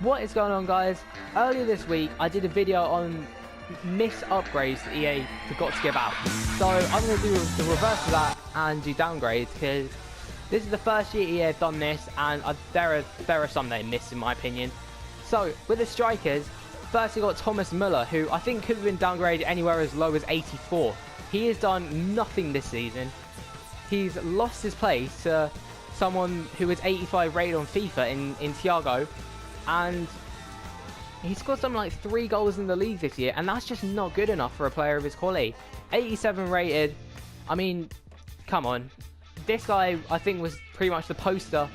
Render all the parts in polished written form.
What is going on, guys? Earlier this week I did a video on missed upgrades that EA forgot to give out, so I'm going to do the reverse of that and do downgrades, because this is the first year EA have done this, and there are some they missed in my opinion. So with the strikers, first we got Thomas Müller, who I think could have been downgraded anywhere as low as 84. He has done nothing this season. He's lost his place to someone who was 85 rated on FIFA in Thiago, and he scored something like 3 goals in the league this year, and that's just not good enough for a player of his quality. 87 rated, I mean, come on. This guy, I think, was pretty much the poster,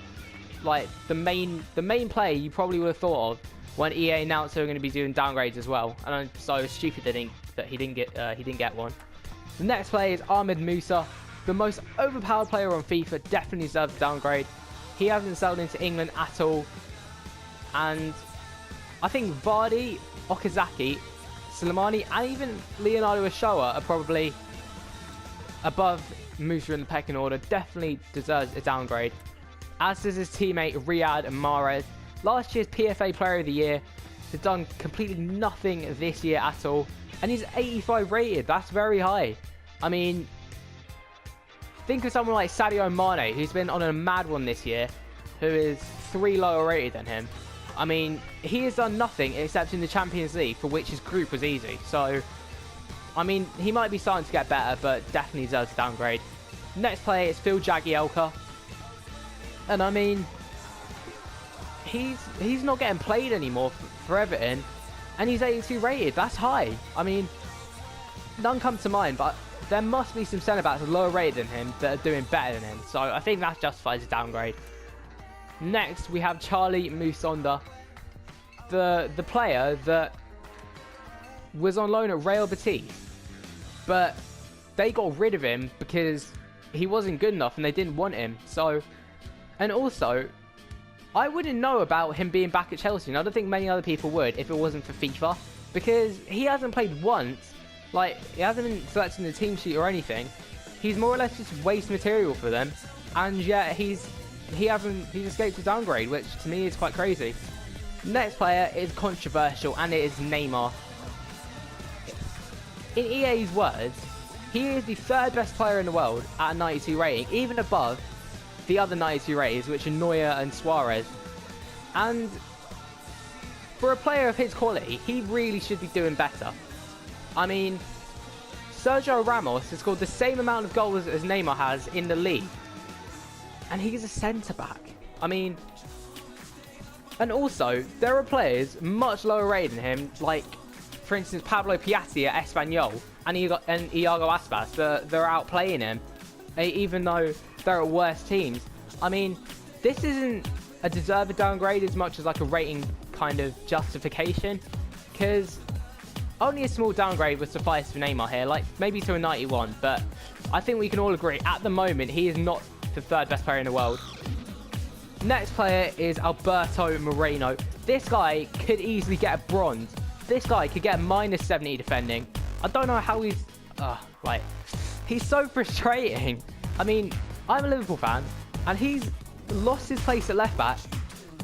like the main player you probably would have thought of when EA announced they were going to be doing downgrades as well. And I'm so stupid that he didn't get one. The next player is Ahmed Musa, the most overpowered player on FIFA, definitely deserves a downgrade. He hasn't settled into England at all, and I think Vardy, Okazaki, Soleimani, and even Leonardo Ochoa are probably above Musa in the pecking order. Definitely deserves a downgrade, as does his teammate Riyad Mahrez. Last year's PFA Player of the Year, has done completely nothing this year at all, and he's 85 rated. That's very high. I mean, think of someone like Sadio Mane, who's been on a mad one this year, who is 3 lower rated than him. I mean, he has done nothing except in the Champions League, for which his group was easy. So, I mean, he might be starting to get better, but definitely deserves a downgrade. Next player is Phil Jagielka, and I mean, he's not getting played anymore for Everton, and he's 82 rated. That's high. I mean, none come to mind, but there must be some centre-backs lower rated than him that are doing better than him. So I think that justifies a downgrade. Next, we have Charlie Musonda, the player that was on loan at Real Betis, but they got rid of him because he wasn't good enough and they didn't want him. So, and also, I wouldn't know about him being back at Chelsea, and I don't think many other people would if it wasn't for FIFA, because he hasn't played once. Like, he hasn't been selected in the team sheet or anything. He's more or less just waste material for them, and yet he's escaped a downgrade, which to me is quite crazy. Next player is controversial, and it is Neymar. In EA's words, he is the 3rd best player in the world at a 92 rating, even above the other 92 ratings, which are Neuer and Suarez. And for a player of his quality, he really should be doing better. I mean, Sergio Ramos has scored the same amount of goals as Neymar has in the league, and he's a centre-back. I mean, and also, there are players much lower rated than him, like, for instance, Pablo Piatti at Espanyol and Iago Aspas. They're outplaying him, even though they're at worse teams. I mean, this isn't a deserved downgrade as much as like a rating kind of justification, because only a small downgrade would suffice for Neymar here, like maybe to a 91, but I think we can all agree at the moment he is not the 3rd best player in the world. Next player is Alberto Moreno. This guy could easily get a bronze. This guy could get a -70 defending. I don't know how he's he's so frustrating. I mean, I'm a Liverpool fan, and he's lost his place at left back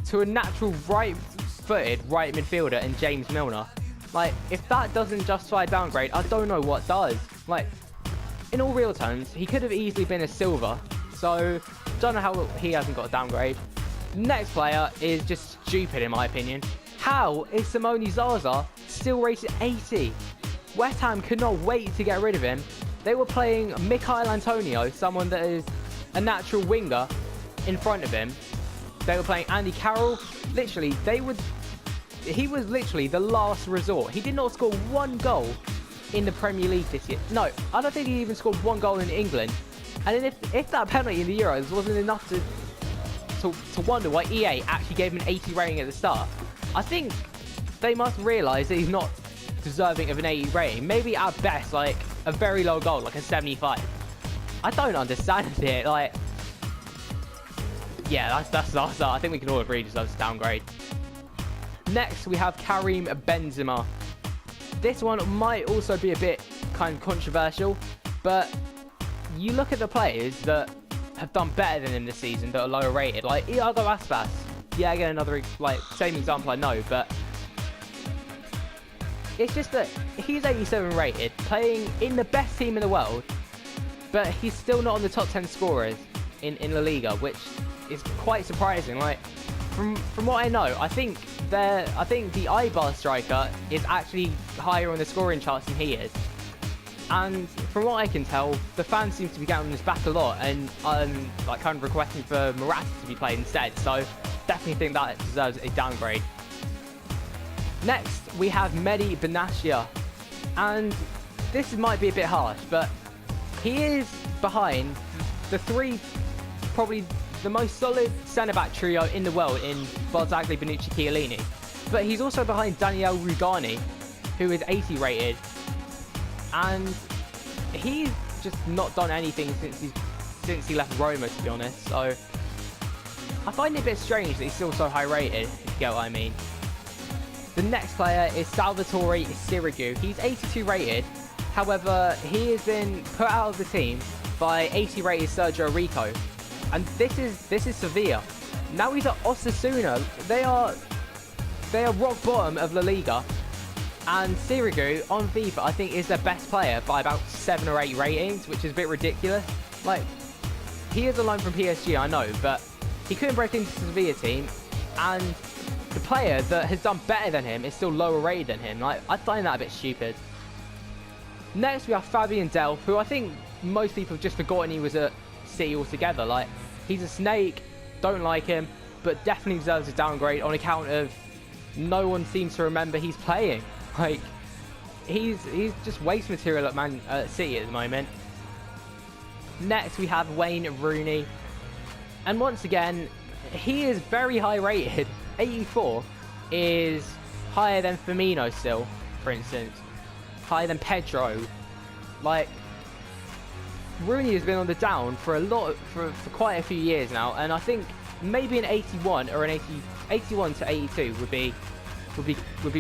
to a natural right-footed right midfielder in James Milner. Like, if that doesn't justify a downgrade, I don't know what does. Like, in all real terms, he could have easily been a silver, so don't know how he hasn't got a downgrade. Next player is just stupid in my opinion. How is Simone Zaza still rated 80? West Ham could not wait to get rid of him. They were playing Michail Antonio, someone that is a natural winger, in front of him. They were playing Andy Carroll. Literally, he was literally the last resort. He did not score 1 goal in the Premier League this year. No, I don't think he even scored 1 goal in England. And if that penalty in the Euros wasn't enough to wonder why EA actually gave him an 80 rating at the start, I think they must realise that he's not deserving of an 80 rating. Maybe at best, like a very low goal, like a 75. I don't understand it. Like, yeah, that's I think we can all agree deserves a downgrade. Next, we have Karim Benzema. This one might also be a bit kind of controversial, but you look at the players that have done better than him this season that are lower rated, like Iago Aspas. yeah, again, another, like, same example I know, but it's just that he's 87 rated, playing in the best team in the world, but he's still not on the top 10 scorers in La Liga, which is quite surprising. Like, from what I know, I think the Eibar striker is actually higher on the scoring charts than he is. And from what I can tell, the fans seem to be getting on his back a lot and like kind of requesting for Morata to be played instead. So definitely think that deserves a downgrade. Next, we have Mehdi Benatia, and this might be a bit harsh, but he is behind the three, probably the most solid centre-back trio in the world in Barzagli, Bonucci, Chiellini. But he's also behind Daniel Rugani, who is 80 rated, and he's just not done anything since he left Roma, to be honest. So I find it a bit strange that he's still so high rated, if you get what I mean. The next player is Salvatore Sirigu. He's 82 rated. However, he has been put out of the team by 80 rated Sergio Rico. And this is Sevilla. Now he's at Osasuna. They are rock bottom of La Liga. And Sirigu on FIFA, I think, is their best player by about 7 or 8 ratings, which is a bit ridiculous. Like, he is a loan from PSG, I know, but he couldn't break into the Sevilla team, and the player that has done better than him is still lower rated than him. Like, I find that a bit stupid. Next, we have Fabian Delph, who I think most people have just forgotten he was at City altogether. Like, he's a snake, don't like him, but definitely deserves a downgrade on account of no one seems to remember he's playing. Like, he's just waste material at City at the moment. Next, we have Wayne Rooney, and once again, he is very high rated. 84 is higher than Firmino still, for instance. Higher than Pedro. Like, Rooney has been on the down for quite a few years now, and I think maybe an 81 or an 81 to 82 would be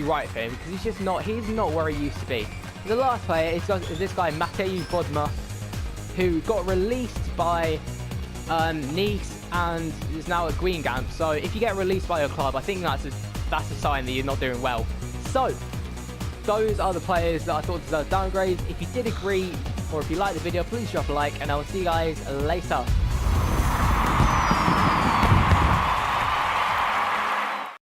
right for him, because he's not where he used to be. The last player is this guy Matej Bodmer, who got released by Nice and is now at Guingamp. So if you get released by your club, I think that's a sign that you're not doing well. So those are the players that I thought deserved downgrades. If you did agree, or if you liked the video, please drop a like, and I will see you guys later.